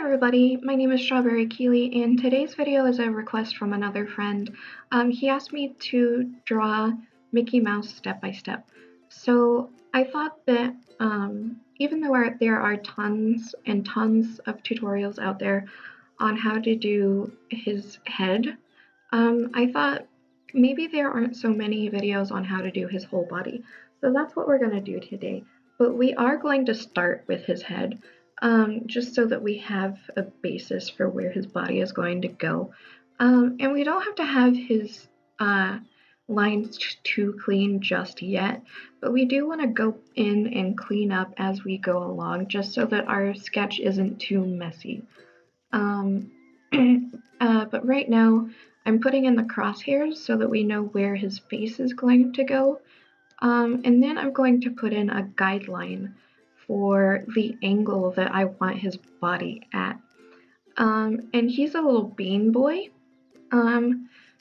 everybody, my name is Strawberry Keely, and today's video is a request from another friend. He asked me to draw Mickey Mouse step by step. So I thought that even though there are tons and tons of tutorials out there on how to do his head, I thought maybe there aren't so many videos on how to do his whole body. So that's what we're going to do today. But we are going to start with his head. Just so that we have a basis for where his body is going to go. And we don't have to have his lines too clean just yet, but we do want to go in and clean up as we go along, just so that our sketch isn't too messy. But right now, I'm putting in the crosshairs so that we know where his face is going to go. And then I'm going to put in a guideline for the angle that I want his body at. And he's a little bean boy.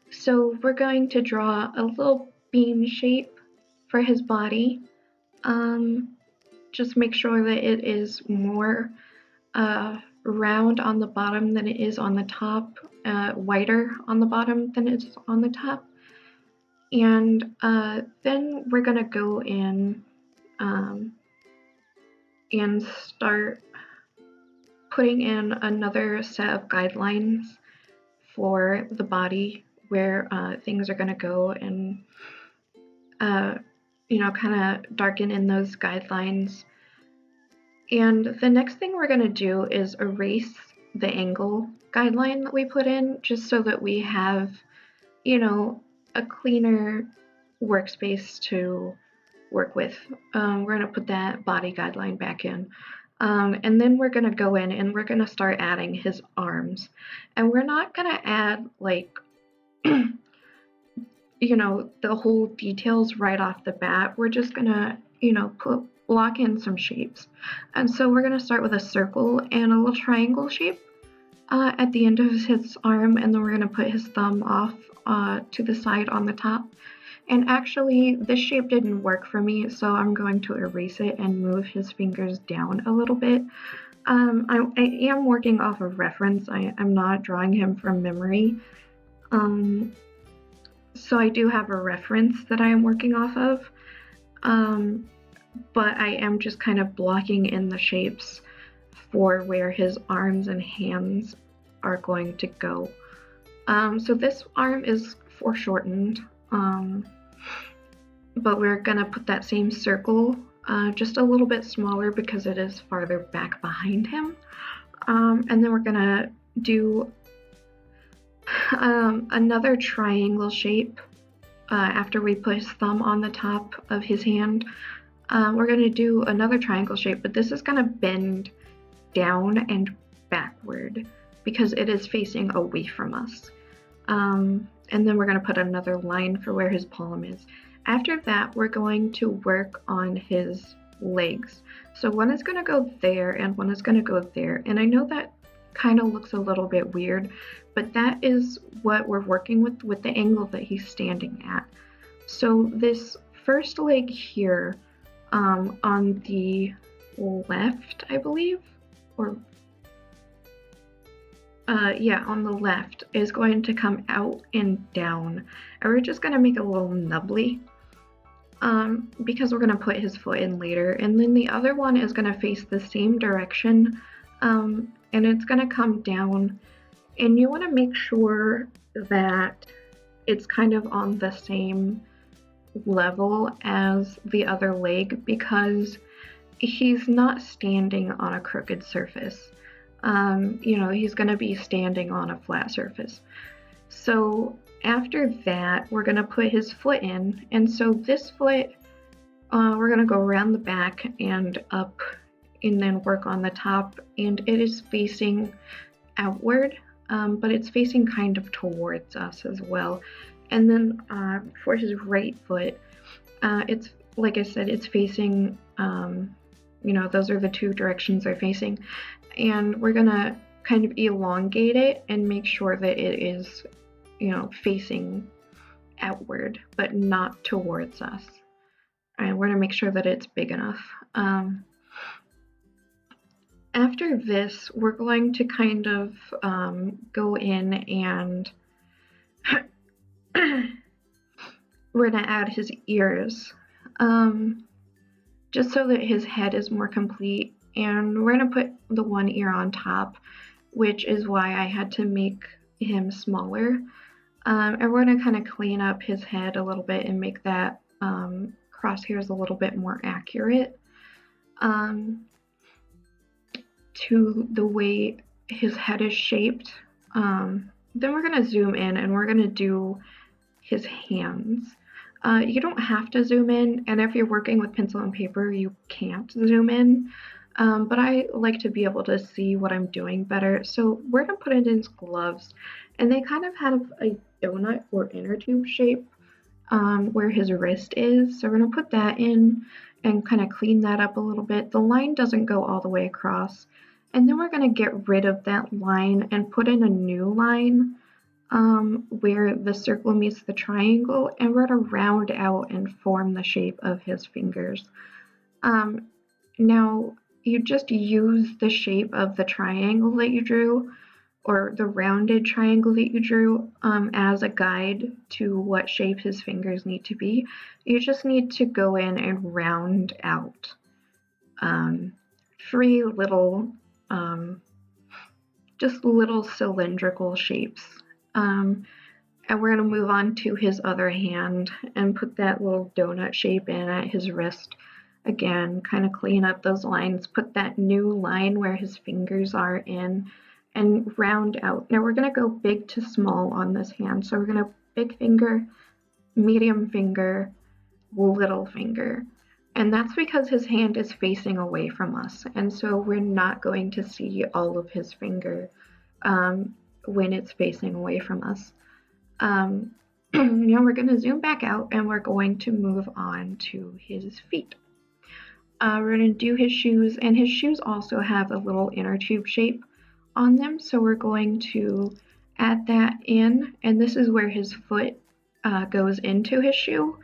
So we're going to draw a little bean shape for his body. Just make sure that it is more round on the bottom than it is on the top, wider on the bottom than it is on the top. And then we're going to go in and start putting in another set of guidelines for the body where things are going to go, and kind of darken in those guidelines. And the next thing we're going to do is erase the angle guideline that we put in, just so that we have a cleaner workspace to work with. We're going to put that body guideline back in. And then we're going to go in and we're going to start adding his arms. And we're not going to add the whole details right off the bat. We're just going to, block in some shapes. And so we're going to start with a circle and a little triangle shape at the end of his arm. And then we're going to put his thumb off to the side on the top. And actually, this shape didn't work for me, so I'm going to erase it and move his fingers down a little bit. I am working off of reference. I'm not drawing him from memory. So I do have a reference that I am working off of. But I am just kind of blocking in the shapes for where his arms and hands are going to go. So this arm is foreshortened. But we're going to put that same circle just a little bit smaller because it is farther back behind him. And then we're going to do another triangle shape after we put his thumb on the top of his hand. We're going to do another triangle shape, but this is going to bend down and backward because it is facing away from us. And then we're going to put another line for where his palm is. After that, we're going to work on his legs. So one is going to go there and one is going to go there. And I know that kind of looks a little bit weird, but that is what we're working with the angle that he's standing at. So this first leg here on the left, I believe, or on the left is going to come out and down, and we're just going to make a little nubbly because we're going to put his foot in later. And then the other one is going to face the same direction, and it's going to come down, and you want to make sure that it's kind of on the same level as the other leg because he's not standing on a crooked surface. He's going to be standing on a flat surface. So after that, we're going to put his foot in. And so this foot, we're going to go around the back and up and then work on the top. And it is facing outward, but it's facing kind of towards us as well. And then for his right foot, it's, like I said, it's facing, those are the two directions they're facing. And we're going to kind of elongate it and make sure that it is, facing outward, but not towards us. And we're going to make sure that it's big enough. after this, we're going to kind of go in and we're going to add his ears, just so that his head is more complete. And we're going to put the one ear on top, which is why I had to make him smaller. And we're going to kind of clean up his head a little bit and make that crosshairs a little bit more accurate to the way his head is shaped. Then we're going to zoom in and we're going to do his hands. You don't have to zoom in, and if you're working with pencil and paper, you can't zoom in. But I like to be able to see what I'm doing better. So we're going to put it in his gloves, and they kind of have a donut or inner tube shape where his wrist is. So we're going to put that in and kind of clean that up a little bit. The line doesn't go all the way across. And then we're going to get rid of that line and put in a new line where the circle meets the triangle, and we're going to round out and form the shape of his fingers. Now, you just use the shape of the triangle that you drew, or the rounded triangle that you drew, as a guide to what shape his fingers need to be. You just need to go in and round out 3 little, just little cylindrical shapes. And we're going to move on to his other hand and put that little donut shape in at his wrist. Again, kind of clean up those lines, put that new line where his fingers are in, and round out. Now we're going to go big to small on this hand. So we're going to big finger, medium finger, little finger. And that's because his hand is facing away from us. And so we're not going to see all of his finger when it's facing away from us. Now we're going to zoom back out and we're going to move on to his feet. We're going to do his shoes, and his shoes also have a little inner tube shape on them. So we're going to add that in, and this is where his foot goes into his shoe.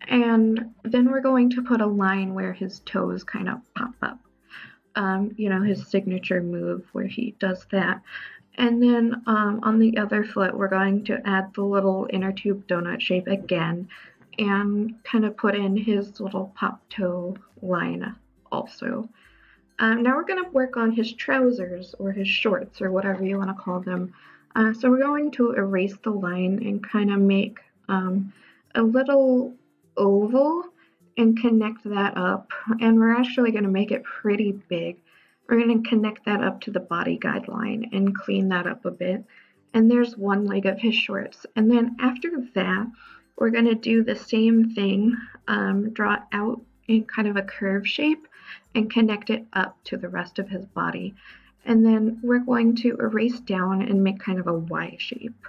And then we're going to put a line where his toes kind of pop up. His signature move where he does that. And then on the other foot, we're going to add the little inner tube donut shape again and kind of put in his little pop toe line also. Now we're going to work on his trousers or his shorts or whatever you want to call them. So we're going to erase the line and kind of make a little oval and connect that up. And we're actually going to make it pretty big. We're going to connect that up to the body guideline and clean that up a bit. And there's one leg of his shorts. And then after that, we're going to do the same thing, draw it out in kind of a curve shape and connect it up to the rest of his body. And then we're going to erase down and make kind of a Y shape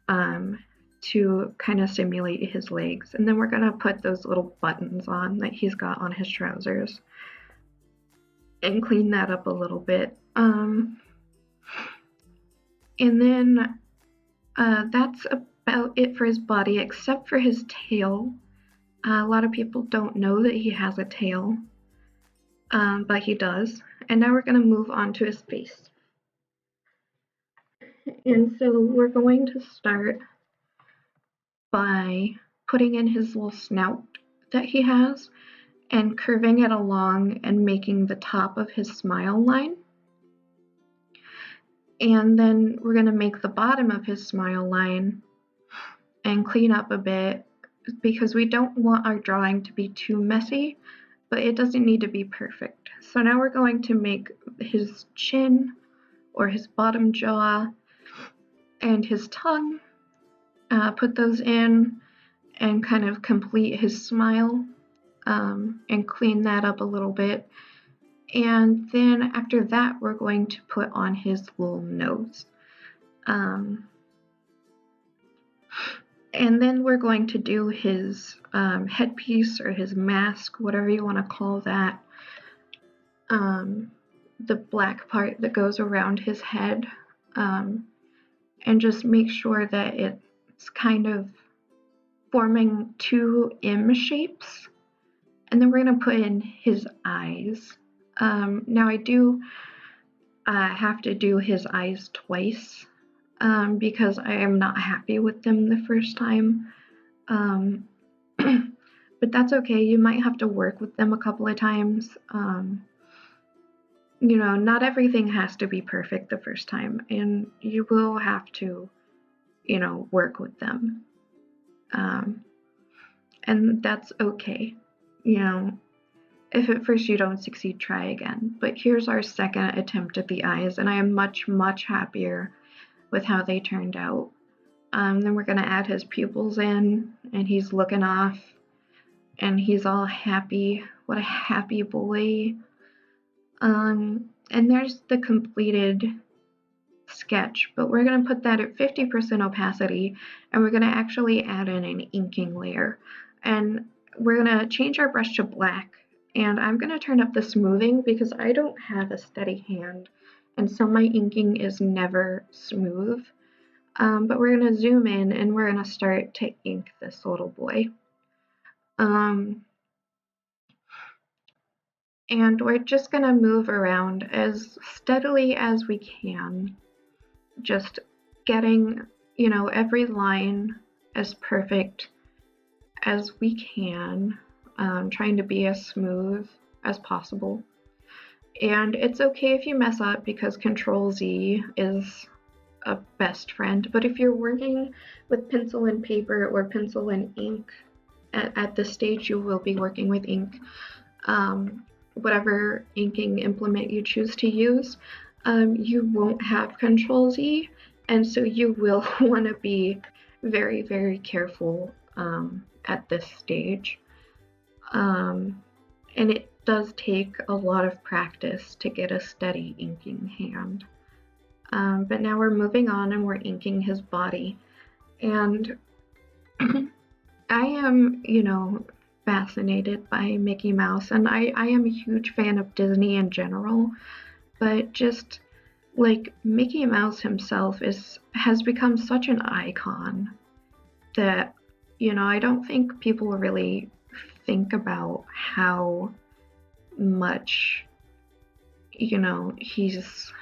to kind of simulate his legs. And then we're going to put those little buttons on that he's got on his trousers and clean that up a little bit. And then that's about it for his body, except for his tail. A lot of people don't know that he has a tail, but he does. And now we're going to move on to his face. And so we're going to start by putting in his little snout that he has and curving it along and making the top of his smile line. And then we're going to make the bottom of his smile line and clean up a bit because we don't want our drawing to be too messy, but it doesn't need to be perfect. So now we're going to make his chin or his bottom jaw and his tongue, put those in and kind of complete his smile and clean that up a little bit. And then after that, we're going to put on his little nose. And then we're going to do his headpiece or his mask, whatever you want to call that. The black part that goes around his head. And just make sure that it's kind of forming 2 M shapes. And then we're going to put in his eyes. Now I do have to do his eyes twice because I am not happy with them the first time. Um, but that's okay. You might have to work with them a couple of times. Not everything has to be perfect the first time, and you will have to, work with them. Um, and that's okay. You know, if at first you don't succeed, try again. But here's our second attempt at the eyes, and I am much, much happier with how they turned out. Then we're going to add his pupils in, and he's looking off, and he's all happy. What a happy boy. And there's the completed sketch, but we're going to put that at 50% opacity, and we're going to actually add in an inking layer. And we're going to change our brush to black, and I'm going to turn up the smoothing because I don't have a steady hand, and so my inking is never smooth. But we're going to zoom in, and we're going to start to ink this little boy. And we're just going to move around as steadily as we can, just getting, every line as perfect as we can, trying to be as smooth as possible. And it's okay if you mess up because Control Z is a best friend. But if you're working with pencil and paper or pencil and ink, at this stage you will be working with ink. Whatever inking implement you choose to use, you won't have Control Z, and so you will want to be very, very careful at this stage. And it does take a lot of practice to get a steady inking hand. But now we're moving on and we're inking his body. And I am, fascinated by Mickey Mouse, and I am a huge fan of Disney in general, but just like Mickey Mouse himself has become such an icon that, I don't think people really think about how much, he's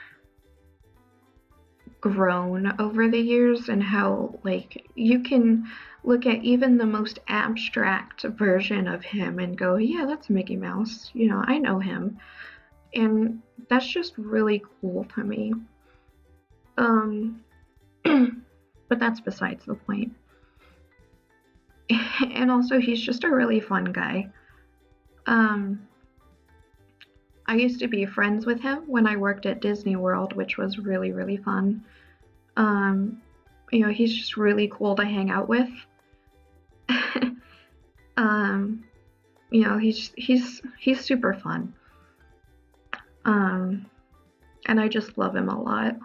grown over the years, and how you can look at even the most abstract version of him and go, yeah, that's Mickey Mouse, I know him. And that's just really cool to me. But that's besides the point. And also he's just a really fun guy. I used to be friends with him when I worked at Disney World, which was really, really fun. He's just really cool to hang out with. He's super fun. And I just love him a lot.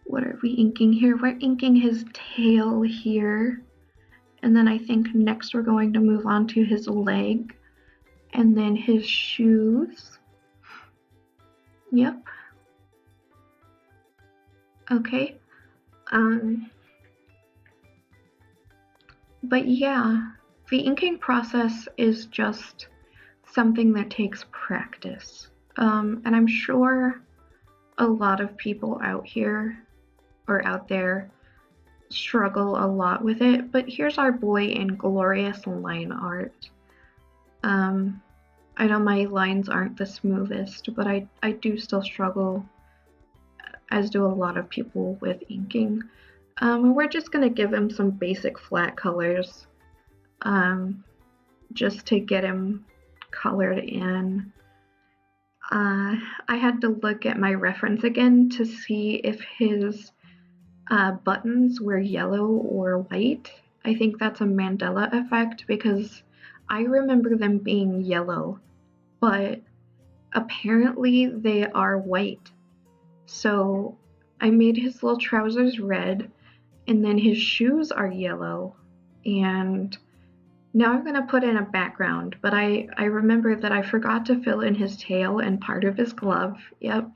What are we inking here? We're inking his tail here. And then I think next we're going to move on to his leg. And then his shoes. Yep. Okay. But yeah, the inking process is just something that takes practice. And I'm sure a lot of people out here or out there struggle a lot with it, but here's our boy in glorious line art. I know my lines aren't the smoothest, but I do still struggle, as do a lot of people, with inking. We're just going to give him some basic flat colors, just to get him colored in. I had to look at my reference again to see if his buttons were yellow or white. I think that's a Mandela effect because I remember them being yellow, but apparently they are white. So I made his little trousers red, and then his shoes are yellow, and now I'm going to put in a background, but I remember that I forgot to fill in his tail and part of his glove. Yep.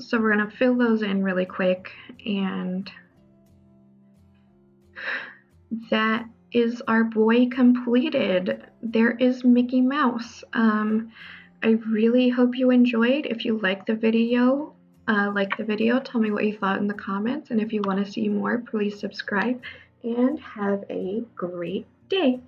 So we're going to fill those in really quick, and that is our boy completed. There is Mickey Mouse. I really hope you enjoyed. If you liked the video, tell me what you thought in the comments. And if you want to see more, please subscribe and have a great day.